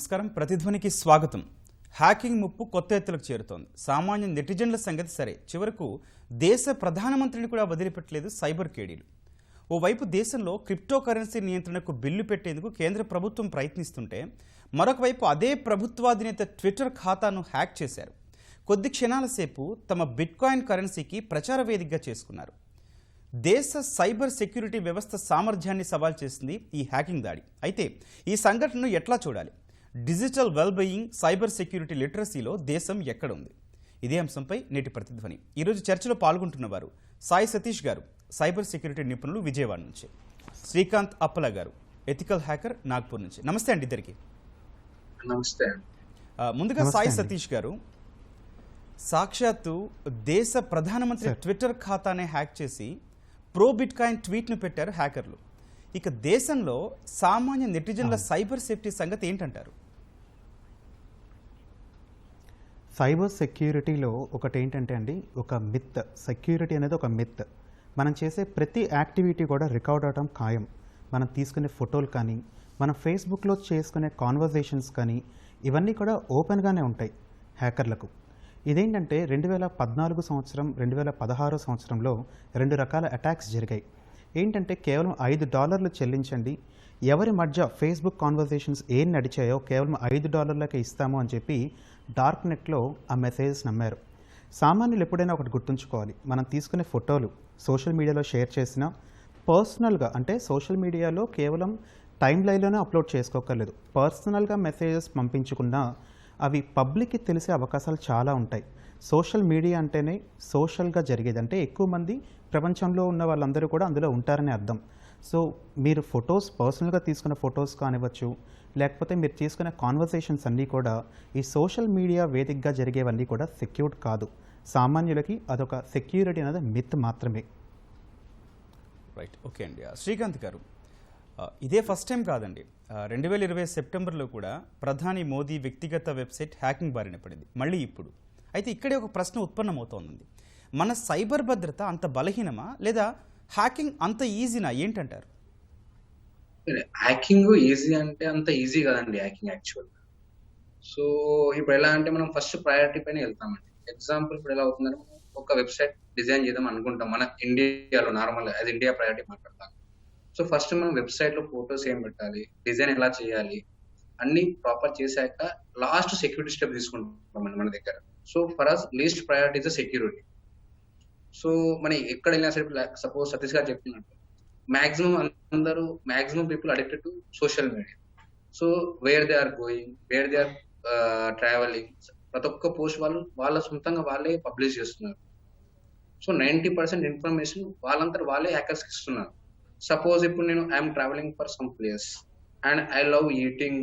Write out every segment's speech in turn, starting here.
నమస్కారం. ప్రతిధ్వనికి స్వాగతం. హ్యాకింగ్ ముప్పు కొత్త ఎత్తులకు చేరుతోంది. సామాన్య నెటిజన్ల సంగతి సరే, చివరకు దేశ ప్రధానమంత్రిని కూడా వదిలిపెట్టలేదు సైబర్ కేడీలు. ఓవైపు దేశంలో క్రిప్టో కరెన్సీ నియంత్రణకు బిల్లు పెట్టేందుకు కేంద్ర ప్రభుత్వం ప్రయత్నిస్తుంటే, మరొకవైపు అదే ప్రభుత్వాధినేత ట్విట్టర్ ఖాతాను హ్యాక్ చేశారు. కొద్ది క్షణాల సేపు తమ బిట్కాయిన్ కరెన్సీకి ప్రచార వేదికగా చేసుకున్నారు. దేశ సైబర్ సెక్యూరిటీ వ్యవస్థ సామర్థ్యాన్ని సవాల్ చేసింది ఈ హ్యాకింగ్ దాడి. అయితే ఈ సంఘటనను ఎట్లా చూడాలి? డిజిటల్ వెల్బీయింగ్, సైబర్ సెక్యూరిటీ లిటరసీలో దేశం ఎక్కడ ఉంది? ఇదే అంశంపై నేటి ప్రతిధ్వని. ఈరోజు చర్చలో పాల్గొంటున్నవారు సాయి సతీష్ గారు, సైబర్ సెక్యూరిటీ నిపుణులు, విజయవాడ నుంచి; శ్రీకాంత్ అప్పల గారు, ఎథికల్ హ్యాకర్, నాగ్పూర్ నుంచి. నమస్తే అండి ఇద్దరికి. నమస్తే. ముందుగా సాయి సతీష్ గారు, సాక్షాత్తు దేశ ప్రధానమంత్రి ట్విట్టర్ ఖాతానే హ్యాక్ చేసి ప్రో బిట్కాయిన్ ట్వీట్ను పెట్టారు హ్యాకర్లు. ఇక దేశంలో సామాన్య నెటిజన్ల సైబర్ సేఫ్టీ సంగతి ఏంటంటారు? సైబర్ సెక్యూరిటీలో ఒకటి ఏంటంటే అండి, ఒక మిత్. సెక్యూరిటీ అనేది ఒక మిత్. మనం చేసే ప్రతి యాక్టివిటీ కూడా రికార్డ్ అవడం ఖాయం. మనం తీసుకునే ఫోటోలు కానీ, మనం ఫేస్బుక్లో చేసుకునే కాన్వర్జేషన్స్ కానీ, ఇవన్నీ కూడా ఓపెన్గానే ఉంటాయి హ్యాకర్లకు. ఇదేంటంటే 2014 సంవత్సరం, 2016 సంవత్సరంలో 2 రకాల అటాక్స్ జరిగాయి. ఏంటంటే కేవలం $5 చెల్లించండి, ఎవరి మధ్య ఫేస్బుక్ కాన్వర్జేషన్స్ ఏం నడిచాయో కేవలం $5 ఇస్తాము అని చెప్పి డార్క్ నెట్లో ఆ మెసేజెస్ నమ్మారు. సామాన్యులు ఎప్పుడైనా ఒకటి గుర్తుంచుకోవాలి, మనం తీసుకునే ఫోటోలు సోషల్ మీడియాలో షేర్ చేసినా పర్సనల్గా, అంటే సోషల్ మీడియాలో కేవలం టైమ్ లైన్లోనే అప్లోడ్ చేసుకోకర్లేదు, పర్సనల్గా మెసేజెస్ పంపించుకున్నా అవి పబ్లిక్కి తెలిసే అవకాశాలు చాలా ఉంటాయి. సోషల్ మీడియా అంటేనే సోషల్గా జరిగేది, అంటే ఎక్కువ మంది ప్రపంచంలో ఉన్న వాళ్ళందరూ కూడా అందులో ఉంటారని అర్థం. సో మీరు ఫొటోస్, పర్సనల్గా తీసుకున్న ఫొటోస్ కానివ్వచ్చు, లేకపోతే మీరు తీసుకునే కాన్వర్సేషన్స్ అన్నీ కూడా ఈ సోషల్ మీడియా వేదికగా జరిగేవన్నీ కూడా సెక్యూర్డ్ కాదు. సామాన్యులకి అదొక సెక్యూరిటీ అనేది మిత్ మాత్రమే. రైట్, ఓకే అండి. శ్రీకాంత్ గారు, ఇదే ఫస్ట్ టైం కాదండి. 2020 సెప్టెంబర్లో కూడా ప్రధాని మోదీ వ్యక్తిగత వెబ్సైట్ హ్యాకింగ్ బారిన పడింది, మళ్ళీ ఇప్పుడు. అయితే ఇక్కడే ఒక ప్రశ్న ఉత్పన్నమవుతోంది. మన సైబర్ భద్రత అంత బలహీనమా, లేదా హ్యాకింగ్ అంత ఈజీనా? ఏంటంటారు? హ్యాకింగ్ ఈజీ అంటే అంత ఈజీ కదండి హ్యాకింగ్ యాక్చువల్. సో ఇప్పుడు ఎలా అంటే మనం ఫస్ట్ ప్రయారిటీ పైన వెళ్తామండి. ఎగ్జాంపుల్ ఇప్పుడు ఎలా అవుతుందంటే, ఒక వెబ్సైట్ డిజైన్ చేద్దాం అనుకుంటాం మన ఇండియాలో, నార్మల్ యాజ్ ఇండియా ప్రయారిటీ మాట్లాడతాం. సో ఫస్ట్ మనం వెబ్సైట్ లో ఫోటోస్ ఏం పెట్టాలి, డిజైన్ ఎలా చేయాలి, అన్ని ప్రాపర్ చేశాక లాస్ట్ సెక్యూరిటీ స్టెప్ తీసుకుంటాం మన దగ్గర. So for us least priority is security. So మనం ఎక్కడ వెళ్ళినా సరే, సపోజ్ సతీష్ గారు చెప్పినట్టు maximum people addicted to social media. So where they are going, where they are travelling, ప్రతి ఒక్క పోస్ట్ వాళ్ళ సొంతంగా వాళ్ళే పబ్లిష్ చేస్తున్నారు. సో 90% ఇన్ఫర్మేషన్ వాళ్ళే హ్యాకర్స్ ఇస్తున్నారు. సపోజ్ ఇప్పుడు నేను I am travelling for some place and I love eating,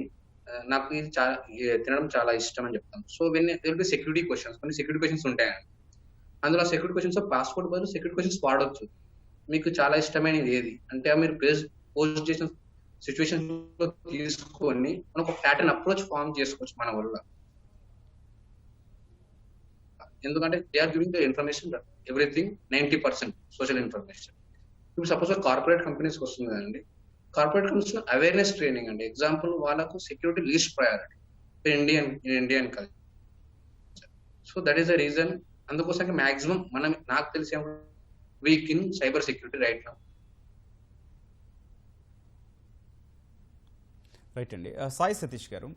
నాకు ఇది తినడం చాలా ఇష్టం అని చెప్తాను. So will be security questions, కొన్ని సెక్యూరిటీ క్వశ్చన్స్ ఉంటాయండి. అందులో సెక్యూరిటీ క్వశ్చన్స్ పాస్పోర్ట్ బదులు సెక్యూరిటీ క్వశ్చన్స్ వాడొచ్చు. మీకు చాలా ఇష్టమైనది ఏది అంటే, మీరు పోస్ట్ చేసిన సిచ్యువేషన్ లో తీసుకొని మనం ఒక ప్యాటర్న్ అప్రోచ్ ఫార్మ్ చేసుకోవచ్చు మన వల్ల. ఎందుకంటే they are giving the information, everything 90% social information. ఇప్పుడు సపోజ్ కార్పొరేట్ కంపెనీస్కి వస్తుంది కదండి, కార్పొరేట్ కంపెనీస్ అవేర్నెస్ ట్రైనింగ్ అండి. ఎగ్జాంపుల్ వాళ్ళకు security least priority Indian culture. So that is the reason. అందుకోసం మాక్సిమం నాకు తెలిసే weak in cyber security right now. Right అండి. సాయి సతీష్ గారు,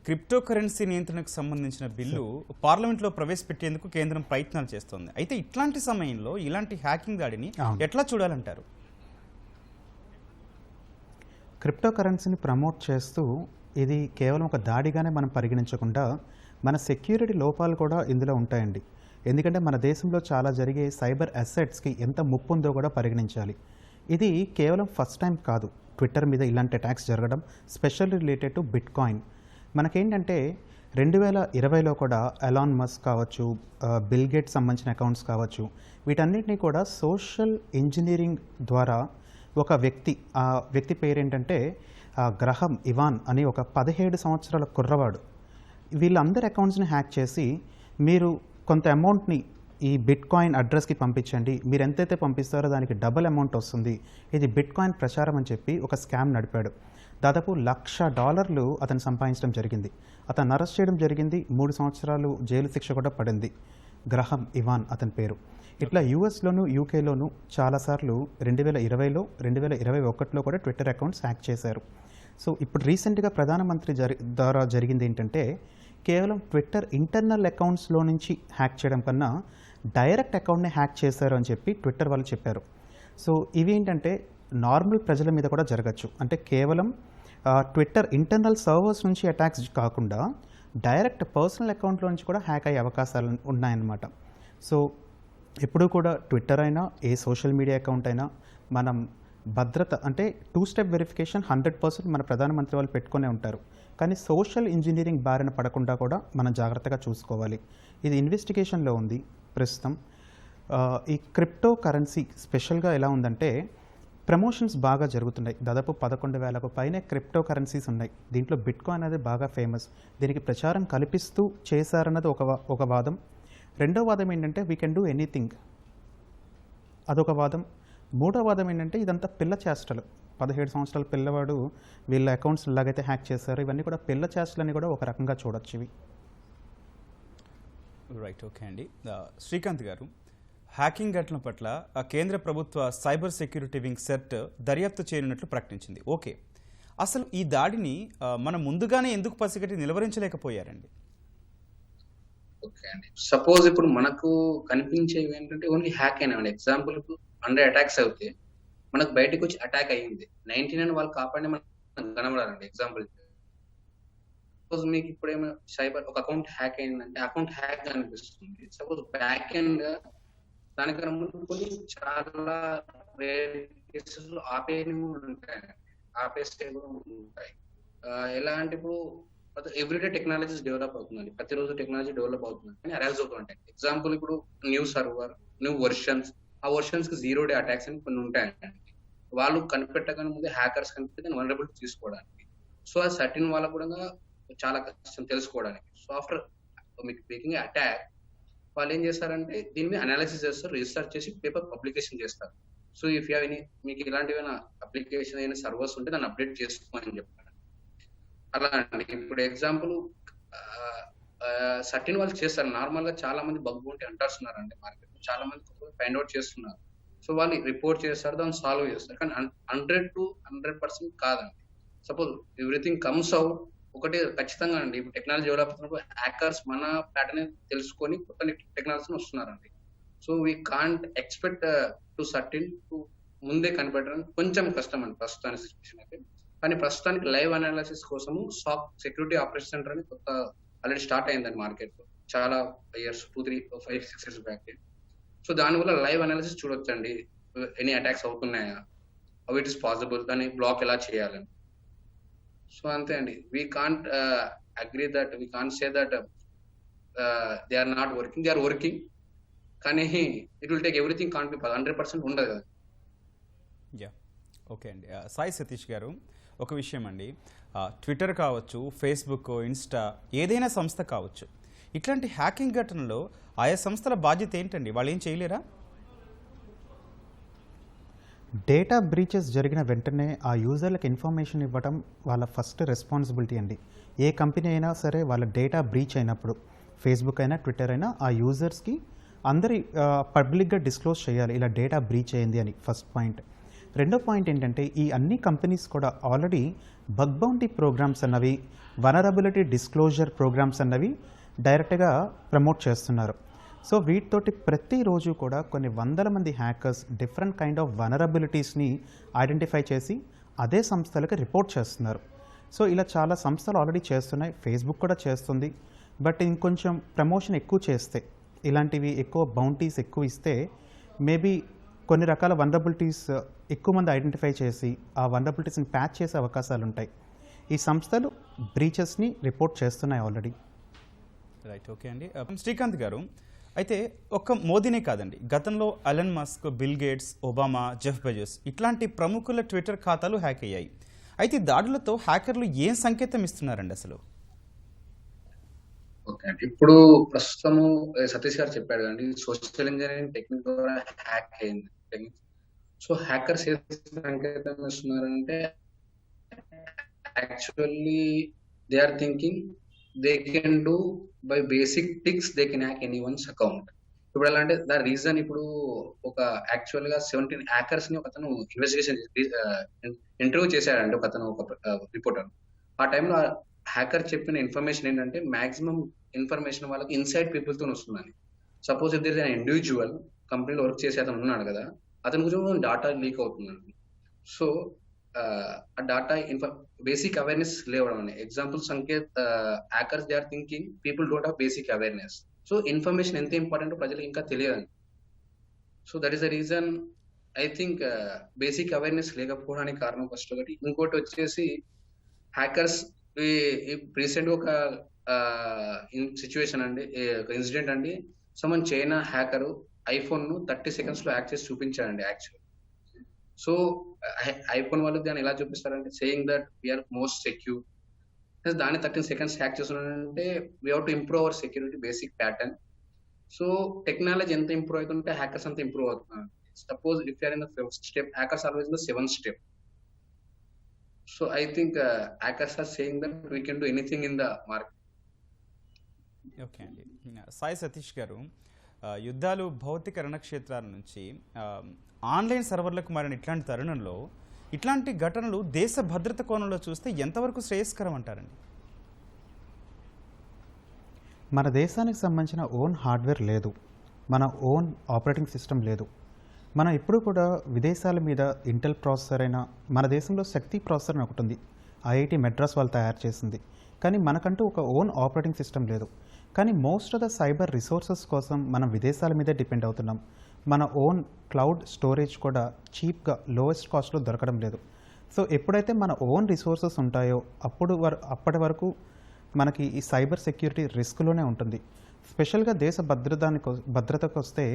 క్రిప్టో కరెన్సీ నియంత్రణకు సంబంధించిన బిల్లు పార్లమెంట్లో ప్రవేశపెట్టేందుకు కేంద్రం ప్రయత్నాలు చేస్తోంది. అయితే ఇట్లాంటి సమయంలో ఇలాంటి హ్యాకింగ్ దాడిని ఎట్లా చూడాలంటారు? క్రిప్టో కరెన్సీని ప్రమోట్ చేస్తూ ఇది కేవలం ఒక దాడిగానే మనం పరిగణించకుండా మన సెక్యూరిటీ లోపాలు కూడా ఇందులో ఉంటాయండి. ఎందుకంటే మన దేశంలో చాలా జరిగే సైబర్ అసెట్స్కి ఎంత ముప్పు ఉందో కూడా పరిగణించాలి. ఇది కేవలం ఫస్ట్ టైం కాదు ట్విట్టర్ మీద ఇలాంటి అటాక్స్ జరగడం, స్పెషల్ రిలేటెడ్ టు బిట్కాయిన్. మనకేంటంటే 2020లో కూడా ఎలాన్ మస్క్ కావచ్చు, బిల్ గేట్స్ సంబంధించిన అకౌంట్స్ కావచ్చు, వీటన్నిటినీ కూడా సోషల్ ఇంజనీరింగ్ ద్వారా ఒక వ్యక్తి, ఆ వ్యక్తి పేరేంటంటే గ్రహం ఇవాన్ అని ఒక 17 సంవత్సరాల కుర్రవాడు, వీళ్ళందరి అకౌంట్స్ని హ్యాక్ చేసి మీరు కొంత అమౌంట్ని ఈ బిట్కాయిన్ అడ్రస్కి పంపించండి, మీరు ఎంతైతే పంపిస్తారో దానికి డబుల్ అమౌంట్ వస్తుంది, ఇది బిట్కాయిన్ ప్రచారం అని చెప్పి ఒక స్కామ్ నడిపాడు. దాదాపు $1,00,000 అతను సంపాదించడం జరిగింది. అతను అరెస్ట్ చేయడం జరిగింది. 3 సంవత్సరాలు జైలు శిక్ష కూడా పడింది. గ్రహం ఇవాన్ అతని పేరు. ఇట్లా యూఎస్లోను యూకేలోను చాలాసార్లు 2020లో 2021లో కూడా ట్విట్టర్ అకౌంట్స్ హ్యాక్ చేశారు. సో ఇప్పుడు రీసెంట్గా ప్రధానమంత్రి ద్వారా జరిగింది ఏంటంటే కేవలం ట్విట్టర్ ఇంటర్నల్ అకౌంట్స్లో నుంచి హ్యాక్ చేయడం కన్నా డైరెక్ట్ అకౌంట్ని హ్యాక్ చేశారు అని చెప్పి ట్విట్టర్ వాళ్ళు చెప్పారు. సో ఇవి ఏంటంటే నార్మల్ ప్రజల మీద కూడా జరగచ్చు. అంటే కేవలం ట్విట్టర్ ఇంటర్నల్ సర్వర్స్ నుంచి అటాక్స్ కాకుండా డైరెక్ట్ పర్సనల్ అకౌంట్లో నుంచి కూడా హ్యాక్ అయ్యే అవకాశాలు ఉన్నాయన్నమాట. సో ఎప్పుడూ కూడా ట్విట్టర్ అయినా ఏ సోషల్ మీడియా అకౌంట్ అయినా మనం భద్రత అంటే 2 స్టెప్ వెరిఫికేషన్ 100% మన ప్రధానమంత్రి వాళ్ళు పెట్టుకునే ఉంటారు. కానీ సోషల్ ఇంజనీరింగ్ బారిన పడకుండా కూడా మనం జాగ్రత్తగా చూసుకోవాలి. ఇది ఇన్వెస్టిగేషన్లో ఉంది ప్రస్తుతం. ఈ క్రిప్టో కరెన్సీ స్పెషల్గా ఎలా ఉందంటే ప్రమోషన్స్ బాగా జరుగుతున్నాయి. దాదాపు 11,000కు పైనే క్రిప్టో కరెన్సీస్ ఉన్నాయి. దీంట్లో బిట్కాయిన్ అనేది బాగా ఫేమస్. దీనికి ప్రచారం కల్పిస్తూ చేశారన్నది ఒక వాదం. రెండో వాదం ఏంటంటే వీ కెన్ డూ ఎనీథింగ్, అదొక వాదం. మూడో వాదం ఏంటంటే ఇదంతా పిల్ల చేష్టలు. 17 సంవత్సరాల పిల్లవాడు వీళ్ళ అకౌంట్స్ ఎలాగైతే హ్యాక్ చేశారో ఇవన్నీ కూడా పిల్ల చేష్టలని కూడా ఒక రకంగా చూడొచ్చు ఇవి. రైట్, ఓకే అండి. శ్రీకాంత్ గారు, హ్యాకింగ్ ఘటన పట్ల కేంద్ర ప్రభుత్వ సైబర్ సెక్యూరిటీ వింగ్ సెర్ట్ దర్యాప్తు చేయనున్నట్లు ప్రకటించింది. ఓకే, అసలు ఈ దాడిని మనం ముందుగానే ఎందుకు పసిగట్టి నిలువరించలేకపోయారండి? ఓకే అండి. సపోజ్ ఇప్పుడు మనకు కనిపించేవి ఏంటంటే ఓన్లీ హ్యాక్ అయినాయండి. ఎగ్జాంపుల్ ఇప్పుడు 100 అటాక్స్ అవుతే మనకు బయటకు వచ్చి అటాక్ అయ్యింది 99 వాళ్ళు కాపాడి మనకు కనబడాలండి. ఎగ్జాంపుల్ సపోజ్ మీకు ఇప్పుడు ఏమైనా సైబర్ ఒక అకౌంట్ హ్యాక్ అయిందంటే అకౌంట్ హ్యాక్ అనిపిస్తుంది. సపోజ్ బ్యాక్ ఎండ్ దానికన్నా ముందు కొన్ని చాలా కేసెస్ ఆపేసి కూడా ఉంటాయి. ఎలా అంటే ఇప్పుడు ఎవ్రీడే టెక్నాలజీస్ డెవలప్ అవుతుందండి. ప్రతిరోజు టెక్నాలజీ డెవలప్ అవుతుంది కానీ అరైజ్ అవుతుంటాయి. ఎగ్జాంపుల్ ఇప్పుడు న్యూ సర్వర్, న్యూ వర్షన్స్, ఆ వర్షన్స్ కి 0 డే అటాక్స్ అని కొన్ని ఉంటాయండి. వాళ్ళు కనిపెట్టగానే ముందే హ్యాకర్స్ కనిపెట్టి దాన్ని వనరబిలిటీ తీసుకోవడానికి. సో ఆ సర్టిన్ వాళ్ళకు కూడా చాలా కష్టం తెలుసుకోవడానికి. సో ఆఫ్టర్ మీకు మేకింగ్ అటాక్ వాళ్ళు ఏం చేస్తారంటే దీని మీద అనాలిసిస్ చేస్తారు, రీసెర్చ్ చేసి పేపర్ పబ్లికేషన్ చేస్తారు. సో ఇఫ్ యూ మీకు ఇలాంటివైనా అప్లికేషన్ అయినా సర్వర్స్ ఉంటే దాన్ని అప్డేట్ చేసుకోమని చెప్పారు. అలా అండి. ఇప్పుడు ఎగ్జాంపుల్ సర్టిన్ వాళ్ళు చేస్తారు. నార్మల్ గా చాలా మంది బగ్ ఉంటే అంటారున్నారండి మార్కెట్ లో, చాలా మంది ఫైండ్ అవుట్ చేస్తున్నారు. సో వాళ్ళు రిపోర్ట్ చేస్తారు, దాన్ని సాల్వ్ చేస్తారు. కానీ 100 to 100% కాదండి. సపోజ్ ఎవ్రీథింగ్ కమ్స్ అవుట్ ఒకటి ఖచ్చితంగా అండి. ఇప్పుడు టెక్నాలజీ డెవలప్ అవుతున్నప్పుడు హ్యాకర్స్ మన ప్యాటర్న్ తెలుసుకొని కొత్త టెక్నాలజీని వస్తున్నారండి. So we can't expect to certain to ముందే కనిపెట్టడం కొంచెం కష్టం అండి ప్రస్తుతానికి సిచ్యువేషన్ అయితే. కానీ ప్రస్తుతానికి లైవ్ అనాలిసిస్ కోసము సాక్ సెక్యూరిటీ ఆపరేషన్ సెంటర్ అని కొత్త ఆల్రెడీ స్టార్ట్ అయిందండి మార్కెట్ లో చాలా ఇయర్స్ 2, 3, 5, 6 years బ్యాక్. సో దానివల్ల లైవ్ అనాలిసిస్ చూడొచ్చండి. ఎనీ అటాక్స్ అవుతున్నాయా, హౌ ఇట్ ఇస్ పాసిబుల్, దాన్ని బ్లాక్ ఎలా చేయాలని. సో అంతే అండి. We can't agree that we can't say that they are not working, they are working. కానీ it will take everything can't be 100% ఉండదు కదా. యా, ఓకే అండి. సాయి సతీష్ గారు, ఒక విషయం అండి, ట్విట్టర్ కావచ్చు, ఫేస్బుక్, ఇన్స్టా, ఏదైనా సంస్థ కావచ్చు, ఇట్లాంటి హ్యాకింగ్ ఘటనలో ఆయా సంస్థల బాధ్యత ఏంటండి? వాళ్ళు ఏం చేయలేరా? డేటా బ్రీచెస్ జరిగిన వెంటనే ఆ యూజర్లకు ఇన్ఫర్మేషన్ ఇవ్వడం వాళ్ళ ఫస్ట్ రెస్పాన్సిబిలిటీ అండి. ఏ కంపెనీ అయినా సరే వాళ్ళ డేటా బ్రీచ్ అయినప్పుడు ఫేస్బుక్ అయినా ట్విట్టర్ అయినా ఆ యూజర్స్కి అందరి పబ్లిక్గా డిస్క్లోజ్ చేయాలి ఇలా డేటా బ్రీచ్ అయింది అని ఫస్ట్ పాయింట్. రెండో పాయింట్ ఏంటంటే ఈ అన్ని కంపెనీస్ కూడా ఆల్రెడీ బగ్ బౌంటీ ప్రోగ్రామ్స్ అన్నవి, వనరబిలిటీ డిస్క్లోజర్ ప్రోగ్రామ్స్ అన్నవి డైరెక్ట్గా ప్రమోట్ చేస్తున్నారు. సో వీటితోటి ప్రతిరోజు కూడా కొన్ని వందల మంది హ్యాకర్స్ డిఫరెంట్ కైండ్ ఆఫ్ వనరబిలిటీస్ని ఐడెంటిఫై చేసి అదే సంస్థలకు రిపోర్ట్ చేస్తున్నారు. సో ఇలా చాలా సంస్థలు ఆల్రెడీ చేస్తున్నాయి, ఫేస్బుక్ కూడా చేస్తుంది. బట్ ఇంకొంచెం ప్రమోషన్ ఎక్కువ చేస్తే, ఇలాంటివి ఎక్కువ బౌంటీస్ ఎక్కువ ఇస్తే మేబీ కొన్ని రకాల వనరబిలిటీస్ ఎక్కువ మంది ఐడెంటిఫై చేసి ఆ వనరబిలిటీస్ని ప్యాచ్ చేసే అవకాశాలు ఉంటాయి. ఈ సంస్థలు బ్రీచెస్ని రిపోర్ట్ చేస్తున్నాయి ఆల్రెడీ. రైట్, ఓకే అండి. శ్రీకాంత్ గారు, అయితే ఒక్క మోదీనే కాదండి, గతంలో Elon Musk, bill gates, Obama, Jeff Bezos ఇట్లాంటి ప్రముఖుల ట్విట్టర్ ఖాతాలు హ్యాక్ అయ్యాయి. అయితే ఈ దాడులతో హ్యాకర్లు ఏం సంకేతం ఇస్తున్నారండి అసలు? ఓకే అండి. ఇప్పుడు ప్రస్తుతము సతీష్ గారు చెప్పాడు కదండి, సోషల్ ఇంజనీరింగ్ టెక్నిక్ ద్వారా హ్యాక్ అయింది. సో హ్యాకర్స్ ఏ సంకేతం ఇస్తున్నారంటే actually they are thinking they can do by basic ticks they can hack anyone's account. ఇప్పుడు ఎలా అంటే ద రీజన్ ఇప్పుడు ఒక యాక్చువల్ గా 17 హ్యాకర్స్ ని ఒక అతను ఇన్వెస్టిగేషన్ ఇంటర్వ్యూ చేశాడండి ఒక అతను ఒక రిపోర్టర్. ఆ టైంలో హ్యాకర్ చెప్పిన ఇన్ఫర్మేషన్ ఏంటంటే మాక్సిమం ఇన్ఫర్మేషన్ వాళ్ళకి ఇన్సైడ్ పీపుల్ తో వస్తుందని. Suppose if there is individual కంపెనీలో వర్క్ చేసే అతను ఉన్నాడు కదా, అతని గురించి డాటా లీక్ అవుతుందండి. సో ఆ డాటా బేసిక్ అవేర్నెస్ లేవడం అని example Sanket hackers they are thinking people don't have basic awareness. So information ఎంత ఇంపార్టెంట్ ప్రజలకు ఇంకా తెలియదు. So that is the reason I think basic awareness లేకపోవడానికి కారణం ఫస్ట్ ఒకటి. ఇంకోటి వచ్చేసి హ్యాకర్స్ రీసెంట్ ఒక సిచ్యువేషన్ అండి, ఒక ఇన్సిడెంట్ అండి. సమ్మన్ చైనా హ్యాకర్ ఐఫోన్ ను 30 seconds లో హ్యాక్ చేసి చూపించాడండి యాక్చువల్. సో ఐఫోన్ వాళ్ళు దాన్ని ఎలా చూపిస్తారంటే saying that we're most secure, దాన్ని 30 seconds హ్యాక్ చేస్తున్నారంటే we have to improve our security basic pattern. So technology ఎంత ఇంప్రూవ్ అవుతుంటే హ్యాకర్స్ అంత ఇంప్రూవ్ అవుతున్నారు. Suppose if you're in the first step, hackers always in the 7th step. So I think hackers are saying that we can do anything in the market. Okay అండి. సాయి సతీష్ గారు, యుద్ధాలు భౌతిక రణక్షేత్రాల నుంచి online సర్వర్లకు మారిన ఇట్లాంటి తరుణంలో ఇట్లాంటి ఘటనలు దేశ భద్రత కోణంలో చూస్తే ఎంతవరకు శ్రేయస్కరం అంటారండి? మన దేశానికి సంబంధించిన ఓన్ హార్డ్వేర్ లేదు, మన ఓన్ ఆపరేటింగ్ సిస్టమ్ లేదు. మనం ఎప్పుడు కూడా విదేశాల మీద ఇంటెల్ ప్రాసెసర్ అయినా, మన దేశంలో శక్తి ప్రాసెసర్ అని ఒకటి ఉంది, ఐఐటి మెడ్రాస్ వాళ్ళు తయారు చేసింది. కానీ మనకంటూ ఒక ఓన్ ఆపరేటింగ్ సిస్టమ్ లేదు. కానీ most of the cyber resources కోసం మనం విదేశాల మీదే డిపెండ్ అవుతున్నాం. మన ఓన్ క్లౌడ్ స్టోరేజ్ కూడా చీప్గా లోయెస్ట్ కాస్ట్లో దొరకడం లేదు. సో ఎప్పుడైతే మన ఓన్ రిసోర్సెస్ ఉంటాయో అప్పటి వరకు మనకి ఈ సైబర్ సెక్యూరిటీ రిస్క్లోనే ఉంటుంది. స్పెషల్గా దేశ భద్రతకు వస్తే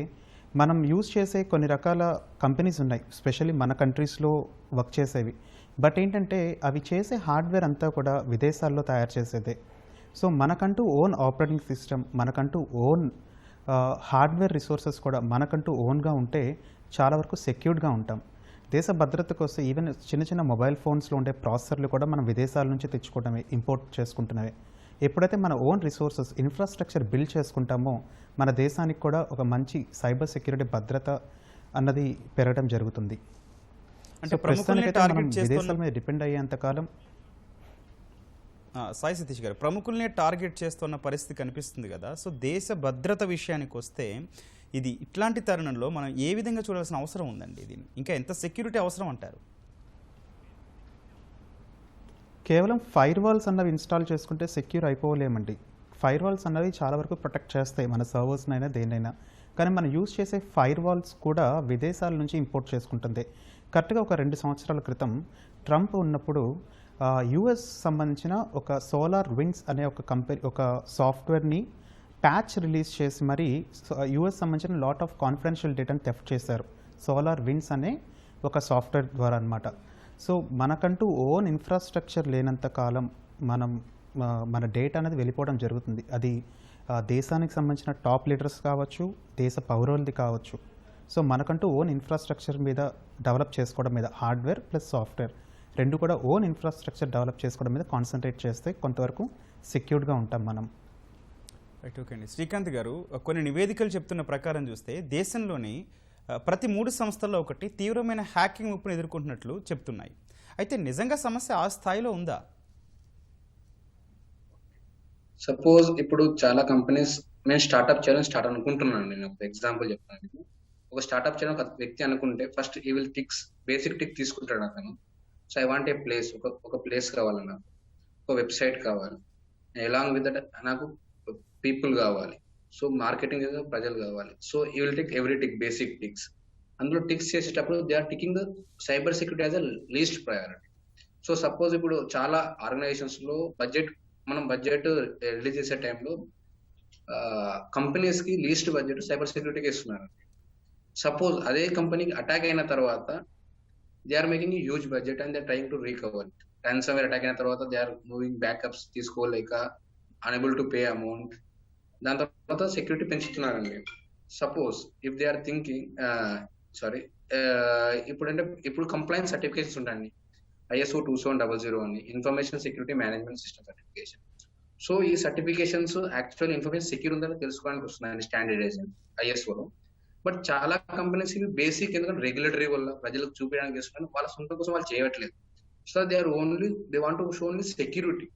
మనం యూజ్ చేసే కొన్ని రకాల కంపెనీస్ ఉన్నాయి, స్పెషల్లీ మన కంట్రీస్లో వర్క్ చేసేవి. బట్ ఏంటంటే అవి చేసే హార్డ్వేర్ అంతా కూడా విదేశాల్లో తయారు చేసేదే. సో మనకంటూ ఓన్ ఆపరేటింగ్ సిస్టమ్, మనకంటూ ఓన్ హార్డ్వేర్ రిసోర్సెస్ కూడా మనకంటూ ఓన్గా ఉంటే చాలా వరకు సెక్యూర్డ్గా ఉంటాం. దేశ భద్రతకు వస్తే ఈవెన్ చిన్న చిన్న మొబైల్ ఫోన్స్లో ఉండే ప్రాసెసర్లు కూడా మనం విదేశాల నుంచి తెచ్చుకోవడమే, ఇంపోర్ట్ చేసుకుంటున్నవే. ఎప్పుడైతే మన ఓన్ రిసోర్సెస్ ఇన్ఫ్రాస్ట్రక్చర్ బిల్డ్ చేసుకుంటామో మన దేశానికి కూడా ఒక మంచి సైబర్ సెక్యూరిటీ భద్రత అన్నది పెరగడం జరుగుతుంది. అంటే విదేశాల మీద డిపెండ్ అయ్యేంతకాలం సాయి సతీష్ గారు, ప్రముఖుల్నే టార్గెట్ చేస్తున్న పరిస్థితి కనిపిస్తుంది కదా. సో దేశ భద్రత విషయానికి వస్తే ఇది ఇట్లాంటి తరుణంలో మనం ఏ విధంగా చూడాల్సిన అవసరం ఉందండి? ఇది ఇంకా ఎంత సెక్యూరిటీ అవసరం అంటారు? కేవలం ఫైర్ వాల్స్ అన్నవి ఇన్స్టాల్ చేసుకుంటే సెక్యూర్ అయిపోలేమండి. ఫైర్ వాల్స్ అన్నవి చాలా వరకు ప్రొటెక్ట్ చేస్తాయి మన సర్వర్స్నైనా దేన్నైనా. కానీ మనం యూజ్ చేసే ఫైర్ వాల్స్ కూడా విదేశాల నుంచి ఇంపోర్ట్ చేసుకుంటుంది. కరెక్ట్గా ఒక 2 సంవత్సరాల క్రితం ట్రంప్ ఉన్నప్పుడు యుఎస్ సంబంధించిన ఒక సోలార్ వింగ్స్ అనే ఒక కంపెనీ ఒక సాఫ్ట్వేర్ని ప్యాచ్ రిలీజ్ చేసి మరి యుఎస్ సంబంధించిన లాట్ ఆఫ్ కాన్ఫిడెన్షియల్ డేటాని థెఫ్ట్ చేశారు సోలార్ వింగ్స్ అనే ఒక సాఫ్ట్వేర్ ద్వారా అనమాట. సో మనకంటూ ఓన్ ఇన్ఫ్రాస్ట్రక్చర్ లేనంత కాలం మన డేటా అనేది వెళ్ళిపోవడం జరుగుతుంది. అది దేశానికి సంబంధించిన టాప్ లీడర్స్ కావచ్చు, దేశ పౌరులది కావచ్చు. సో మనకంటూ ఓన్ ఇన్ఫ్రాస్ట్రక్చర్ మీద డెవలప్ చేసుకోవడం మీద, హార్డ్వేర్ ప్లస్ సాఫ్ట్వేర్ రెండు కూడా ఓన్ ఇన్ఫ్రాస్ట్రక్చర్ డెవలప్ చేసుకోవడం మీద కాన్సన్ట్రేట్ చేస్తే కొంతవరకు సెక్యూర్డ్గా ఉంటాం మనం. రైట్, ఓకే అండి. శ్రీకాంత్ గారు, కొన్ని నివేదికలు చెప్తున్న ప్రకారం చూస్తే దేశంలోని ప్రతి 3 సంస్థల్లో ఒకటి తీవ్రమైన హ్యాకింగ్ ముప్పును ఎదుర్కొంటున్నట్లు చెప్తున్నాయి. అయితే నిజంగా సమస్య ఆ స్థాయిలో ఉందా? సపోజ్ ఇప్పుడు చాలా కంపెనీస్ నేను స్టార్ట్అప్ చేయాలని అనుకుంటున్నాను. నేను ఒక ఎగ్జాంపుల్ చెప్తాను. ఒక స్టార్ట్అప్ చేయాలని ఒక వ్యక్తి అనుకుంటే ఫస్ట్ ఈ విల్ టిక్స్ బేసిక్ టిక్ తీసుకుంటాడు అతను. So I want a place, ఒక ప్లేస్ కావాలి, నాకు ఒక వెబ్సైట్ కావాలి, అలాంగ్ విత్ దట్ నాకు పీపుల్ కావాలి, సో మార్కెటింగ్ ప్రజలు కావాలి. So he will take every tick, basic ticks. అందులో టిక్స్ చేసేటప్పుడు they are ticking the cyber security as a least priority. So suppose ఇప్పుడు చాలా ఆర్గనైజేషన్స్ లో బడ్జెట్ రిలీజ్ చేసే టైంలో కంపెనీస్ కి లీస్ట్ బడ్జెట్ సైబర్ సెక్యూరిటీకి ఇస్తున్నారు. సపోజ్ అదే కంపెనీకి అటాక్ అయిన తర్వాత they are making huge budget and they are trying to recover. Transfer attack అయిన తర్వాత దే ఆర్ మూవింగ్ బ్యాకప్స్ తీసుకోలేక unable to pay amount. దాని తర్వాత సెక్యూరిటీ పెంచుతున్నారండి. Suppose if they are thinking ఇప్పుడు కంప్లైంట్ సర్టిఫికేషన్స్ ఉంటాయండి. ISO 2700 అని information security management system certification. So ఈ సర్టిఫికేషన్స్ యాక్చువల్ ఇన్ఫర్మేషన్ సెక్యూర్ ఉందని తెలుసుకోవడానికి వస్తున్నాయండి స్టాండర్డైజేషన్ ISOలో. బట్ చాలా కంపెనీస్ ఇవి బేసిక్ ఎందుకంటే రెగ్యులేటరీ వల్ల ప్రజలకు చూపించడానికి చేస్తున్నారు, వాళ్ళ సొంత కోసం వాళ్ళు చేయట్లేదు. So they want to show only security,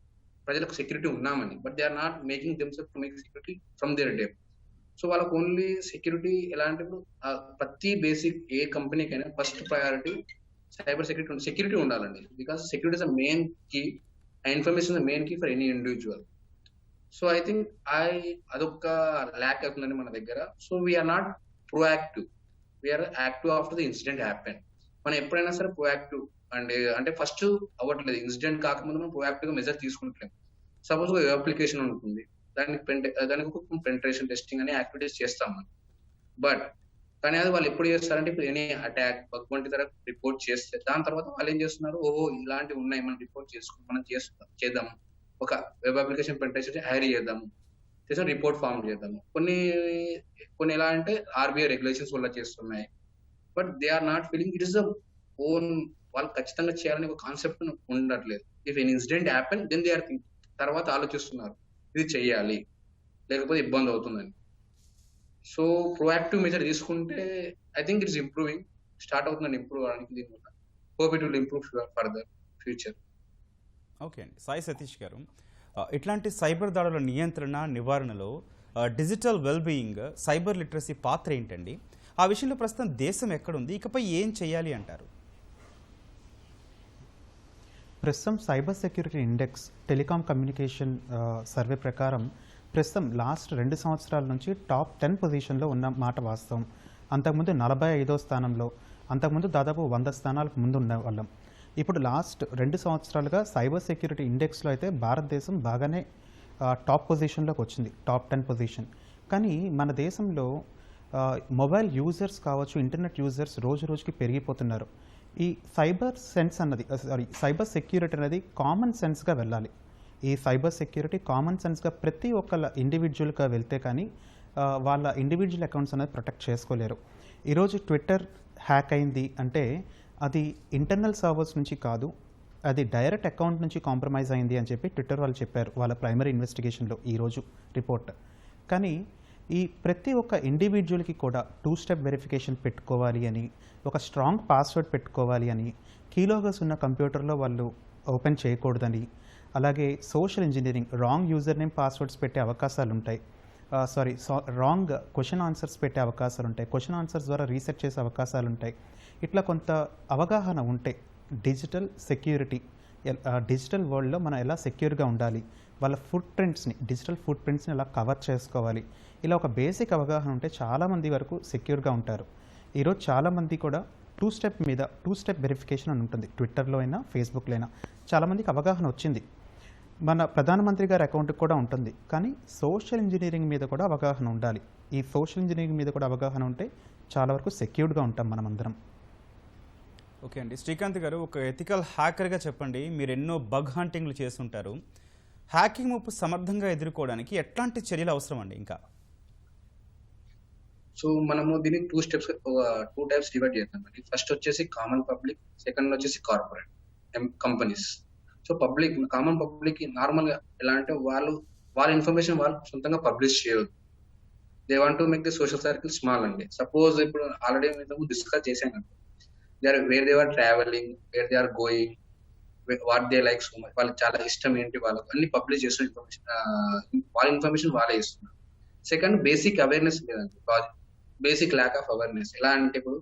ప్రజలకు సెక్యూరిటీ ఉన్నామని, but they are not making themselves to make security from their day. So వాళ్ళకు ఓన్లీ సెక్యూరిటీ ఎలా అంటే ఇప్పుడు ప్రతి బేసిక్ ఏ కంపెనీకైనా ఫస్ట్ ప్రయారిటీ సైబర్ సెక్యూరిటీ ఉండాలండి. Because security is the main key, information the main key for any individual. So I think అదొక lack అవుతుందండి మన దగ్గర. So we are not proactive, we are active after the incident happen. మనం ఎప్పుడైనా సరే proactive and అంటే first అవ్వట్లేదు, ఇన్సిడెంట్ కాకముందు మనం ప్రోయాక్టివ్ గా మెజర్ తీసుకుంటలేము. సపోజ్ ఒక అప్లికేషన్ ఉంటుంది, దానికి ఒక పెంట్రేషన్ టెస్టింగ్ అనే యాక్టివిటీస్ చేస్తాం మనం. బట్ కానీ అది వాళ్ళు ఎప్పుడు చేస్తారంటే ఇప్పుడు ఎనీ అటాక్ బగ్ వంటి తరగతి రిపోర్ట్ చేస్తే దాని తర్వాత వాళ్ళు ఏం చేస్తున్నారు, ఓహో ఇలాంటివి ఉన్నాయి మనం రిపోర్ట్ చేసుకుని మనం చేద్దాము, ఒక వెబ్ అప్లికేషన్ పెంట్రేషన్ హైర్ చేద్దాము, చేసిన రిపోర్ట్ ఫామ్ చేద్దాము. కొన్ని ఎలా అంటే RBI రెగ్యులేషన్స్ వల్ల చేస్తున్నాయి. But they are not feeling it is the own, వాళ్ళు ఖచ్చితంగా చేయాలని ఒక కాన్సెప్ట్ ఉండట్లేదు. If an incident happen then they are think, తర్వాత ఆలోచిస్తున్నారు ఇది చెయ్యాలి లేకపోతే ఇబ్బంది అవుతుందని. సో ప్రోయాక్టివ్ మెజర్ తీసుకుంటే I think it's improving, start అవుతుందని ఇంప్రూవ్ అవడానికి. దీనివల్ల hope it will improve further future. Okay అండి. సాయి సతీష్ గారు, ఇట్లాంటి సైబర్ దాడుల నియంత్రణ నివారణలో డిజిటల్ వెల్బీయింగ్, సైబర్ లిటరసీ పాత్ర ఏంటండి? ఆ విషయంలో ప్రస్తుతం దేశం ఎక్కడుంది, ఇకపై ఏం చేయాలి అంటారు? ప్రస్తుతం cyber security index telecom communication survey ప్రకారం ప్రస్తుతం లాస్ట్ 2 సంవత్సరాల నుంచి టాప్ 10 పొజిషన్లో ఉన్న మాట వాస్తవం. అంతకుముందు 45వ స్థానంలో, అంతకుముందు దాదాపు 100 స్థానాలకు ముందు ఉన్న వాళ్ళం. ఇప్పుడు లాస్ట్ 2 సంవత్సరాలుగా సైబర్ సెక్యూరిటీ ఇండెక్స్లో అయితే భారతదేశం బాగానే టాప్ పొజిషన్లోకి వచ్చింది, టాప్ 10 పొజిషన్. కానీ మన దేశంలో మొబైల్ యూజర్స్ కావచ్చు, ఇంటర్నెట్ యూజర్స్ రోజు రోజుకి పెరిగిపోతున్నారు. ఈ సైబర్ సెక్యూరిటీ అనేది కామన్ సెన్స్గా వెళ్ళాలి. ఈ సైబర్ సెక్యూరిటీ కామన్ సెన్స్గా ప్రతి ఒక్కళ్ళ ఇండివిజువల్గా వెళ్తే కానీ వాళ్ళ ఇండివిజువల్ అకౌంట్స్ అనేది ప్రొటెక్ట్ చేసుకోలేరు. ఈరోజు ట్విట్టర్ హ్యాక్ అయింది అంటే అది ఇంటర్నల్ సర్వర్స్ నుంచి కాదు, అది డైరెక్ట్ అకౌంట్ నుంచి కాంప్రమైజ్ అయింది అని చెప్పి ట్విట్టర్ వాళ్ళు చెప్పారు వాళ్ళ ప్రైమరీ ఇన్వెస్టిగేషన్లో ఈరోజు రిపోర్ట్. కానీ ఈ ప్రతి ఒక్క ఇండివిజువల్కి కూడా 2 స్టెప్ వెరిఫికేషన్ పెట్టుకోవాలి అని, ఒక స్ట్రాంగ్ పాస్వర్డ్ పెట్టుకోవాలి అని, కీలోగస్ ఉన్న కంప్యూటర్లో వాళ్ళు ఓపెన్ చేయకూడదని, అలాగే social engineering, wrong user name passwords పెట్టే అవకాశాలు ఉంటాయి, రాంగ్ క్వశ్చన్ ఆన్సర్స్ పెట్టే అవకాశాలు ఉంటాయి, క్వశ్చన్ ఆన్సర్స్ ద్వారా రీసెట్ చేసే అవకాశాలు ఉంటాయి. ఇట్లా కొంత అవగాహన ఉంటే డిజిటల్ సెక్యూరిటీ, డిజిటల్ వరల్డ్లో మనం ఎలా సెక్యూర్గా ఉండాలి, వాళ్ళ డిజిటల్ ఫుట్ ప్రింట్స్ని ఎలా కవర్ చేసుకోవాలి, ఇలా ఒక బేసిక్ అవగాహన ఉంటే చాలామంది వరకు సెక్యూర్గా ఉంటారు. ఈరోజు చాలామంది కూడా 2 స్టెప్ వెరిఫికేషన్ అని ఉంటుంది, ట్విట్టర్లో అయినా ఫేస్బుక్లో అయినా చాలామందికి అవగాహన వచ్చింది. మన ప్రధానమంత్రి గారి అకౌంట్కి కూడా ఉంటుంది. కానీ సోషల్ ఇంజనీరింగ్ మీద కూడా అవగాహన ఉండాలి. ఈ సోషల్ ఇంజనీరింగ్ మీద కూడా అవగాహన ఉంటే చాలా వరకు సెక్యూర్డ్గా ఉంటాం మనం అందరం. ఓకే అండి. శ్రీకాంత్ గారు, ఒక ఎథికల్ హ్యాకర్గా చెప్పండి, మీరు ఎన్నో బగ్ హంటింగ్లు చేస్తుంటారు. హ్యాకింగ్ ముప్పు సమర్థంగా ఎదుర్కోవడానికి ఎట్లాంటి చర్యలు అవసరం అండి? ఇంకా సో మనము దీన్ని 2 టైప్స్ డివైడ్ చేద్దామండి. ఫస్ట్ వచ్చేసి కామన్ పబ్లిక్, సెకండ్ వచ్చేసి corporate companies. So common public normal గా ఎలా అంటే వాళ్ళ ఇన్ఫర్మేషన్ వాళ్ళు సొంతంగా పబ్లిష్ చేయరు. They want to make the social circle small అండి. సపోజ్ ఇప్పుడు ఆల్రెడీ మేము డిస్కస్ చేశాను, where they are travelling, where they are going, what they like so much, వాళ్ళకి చాలా ఇష్టం ఏంటి, వాళ్ళకి అన్ని పబ్లిష్ చేస్తున్న ఇన్ఫర్మేషన్, వాళ్ళ ఇన్ఫర్మేషన్ వాళ్ళే ఇస్తున్నారు. సెకండ్, బేసిక్ అవేర్నెస్ లేదండి, బేసిక్ ల్యాక్ ఆఫ్ అవేర్నెస్. ఎలా అంటే ఇప్పుడు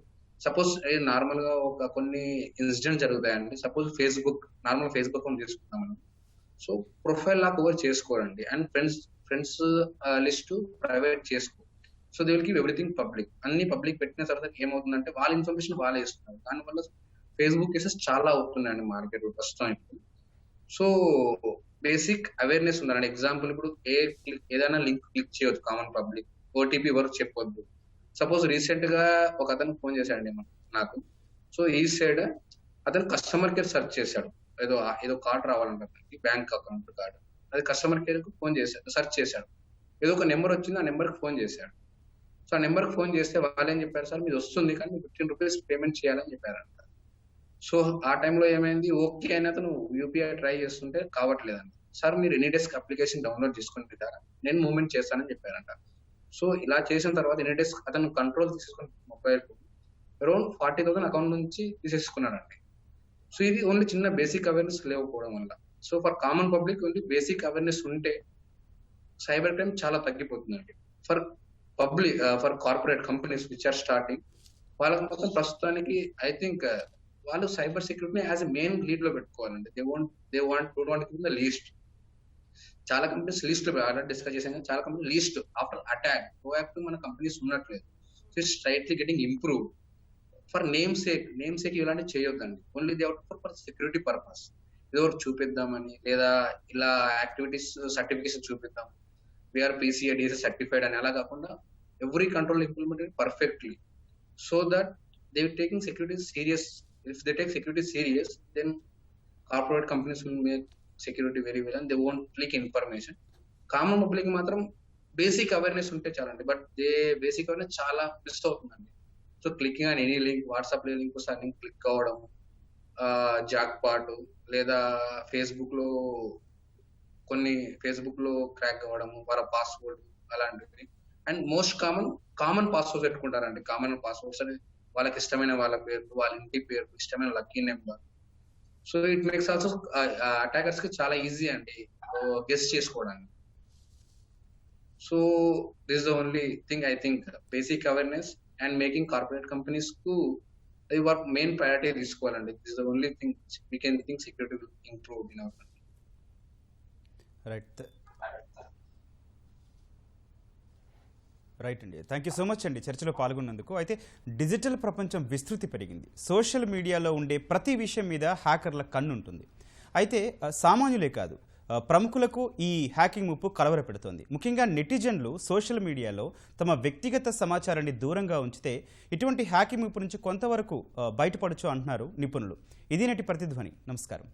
సపోజ్ నార్మల్ గా కొన్ని ఇన్సిడెంట్స్ జరుగుతాయండి. సపోజ్ నార్మల్ ఫేస్బుక్ తీసుకుంటాం మనం. సో ప్రొఫైల్ లాక్ ఓవర్ చేసుకోరండి, అండ్ ఫ్రెండ్స్ లిస్ట్ ప్రైవేట్ చేసుకో. So they will give everything public. అన్ని పబ్లిక్ పెట్టిన తర్వాత ఏమవుతుందంటే వాళ్ళ ఇన్ఫర్మేషన్ వాళ్ళే ఇస్తున్నారు. దానివల్ల ఫేస్బుక్ కేసెస్ చాలా అవుతున్నాయండి మార్కెట్ ప్రస్తుతం ఇప్పుడు. సో బేసిక్ అవేర్నెస్ ఉండాలండి. ఎగ్జాంపుల్ ఇప్పుడు ఏదైనా లింక్ క్లిక్ చేయొద్దు కామన్ పబ్లిక్, OTP వరకు చెప్పొద్దు. సపోజ్ రీసెంట్ గా ఒక అతను ఫోన్ చేశాడండి నాకు. సో ఈ సైడ్ అతను కస్టమర్ కేర్ సెర్చ్ చేశాడు, ఏదో కార్డ్ రావాలంటే బ్యాంక్ అకౌంట్ కార్డ్, అది కస్టమర్ కేర్ కు ఫోన్ చేశాడు, సెర్చ్ చేశాడు, ఏదో ఒక నెంబర్ వచ్చింది, ఆ నెంబర్ కి ఫోన్ చేశాడు. సో ఆ నెంబర్ కి ఫోన్ చేస్తే వాళ్ళు ఏం చెప్పారు, సార్ మీది వస్తుంది కానీ 15 రూపీస్ పేమెంట్ చేయాలని చెప్పారంట. సో ఆ టైంలో ఏమైంది, ఓకే అని అతను యూపీఐ ట్రై చేస్తుంటే కావట్లేదండి. సార్ మీరు ఎనీ డేస్కి అప్లికేషన్ డౌన్లోడ్ చేసుకుని పెట్టారా, నేను మూవ్మెంట్ చేస్తానని చెప్పారంట. సో ఇలా చేసిన తర్వాత ఎనీ డేస్ అతను కంట్రోల్ తీసుకుని మొబైల్ అరౌండ్ 40,000 అకౌంట్ నుంచి తీసేసుకున్నాడండి. సో ఇది ఓన్లీ చిన్న బేసిక్ అవేర్నెస్ లేకపోవడం వల్ల. So for common public only basic awareness ఉంటే సైబర్ క్రైమ్ చాలా తగ్గిపోతుందండి. For for corporate companies which are starting, వాళ్ళకి మొత్తం ప్రస్తుతానికి ఐ థింక్ వాళ్ళు సైబర్ సెక్యూరిటీని యాజ్ ఎ మెయిన్ లీడ్ లో పెట్టుకోవాలండి. Don't want the least. చాలా కంపెనీస్ లీస్ట్ ఆల్రెడీ డిస్కస్ చేసాం కానీ చాలా company least after attack proactive మన కంపెనీస్ ఉన్నట్లేదు. So it's straightly getting improve. For name sake ఇలాంటివి చేయొద్దండి. Only they for security purpose. ఏదో ఒకటి చూపిద్దామని, లేదా ఇలా యాక్టివిటీస్ సర్టిఫికేషన్ చూపిద్దాం, వీఆర్ PCI DSA సర్టిఫైడ్ అని అలా కాకుండా every control implemented perfectly, so that they taking security serious. If they take security serious, then corporate companies will make security very well and they won't leak information. Common public మాత్రం basic awareness ఉంటే చాలండి. But basic awareness చాలా miss అవుతుందండి. So clicking on any link, WhatsApp లో link వస్తే link click అవ్వడం, jackpot, లేదా Facebook లో క్రాక్ అవ్వడము, వాళ్ళ పాస్వర్డ్ అలాంటివి. అండ్ మోస్ట్ కామన్ పాస్వర్డ్స్ పెట్టుకుంటారండి. కామన్ పాస్వర్డ్స్ అని వాళ్ళకి ఇష్టమైన వాళ్ళ పేరు, వాళ్ళ ఇంటి పేరు, ఇష్టమైన lucky number. So it makes also attackers కి చాలా ఈజీ అండి గెస్ చేసుకోవడానికి. So this the only thing I think, basic awareness and making corporate companies కు అది వర్క్ మెయిన్ ప్రయారిటీ తీసుకోవాలండి. This the only thing we can think security will improve in our country. Right అండి, thank you so much అండి చర్చలో పాల్గొన్నందుకు. అయితే digital ప్రపంచం విస్తృతి పెరిగింది. సోషల్ మీడియాలో ఉండే ప్రతి విషయం మీద హ్యాకర్ల కన్ను ఉంటుంది. అయితే సామాన్యులే కాదు, ప్రముఖులకు ఈ హ్యాకింగ్ ముప్పు కలవరపెడుతోంది. ముఖ్యంగా నెటిజన్లు సోషల్ మీడియాలో తమ వ్యక్తిగత సమాచారాన్ని దూరంగా ఉంచితే ఇటువంటి హ్యాకింగ్ ముప్పు నుంచి కొంతవరకు బయటపడచ్చు అంటున్నారు నిపుణులు. ఇది నేటి ప్రతిధ్వని. నమస్కారం.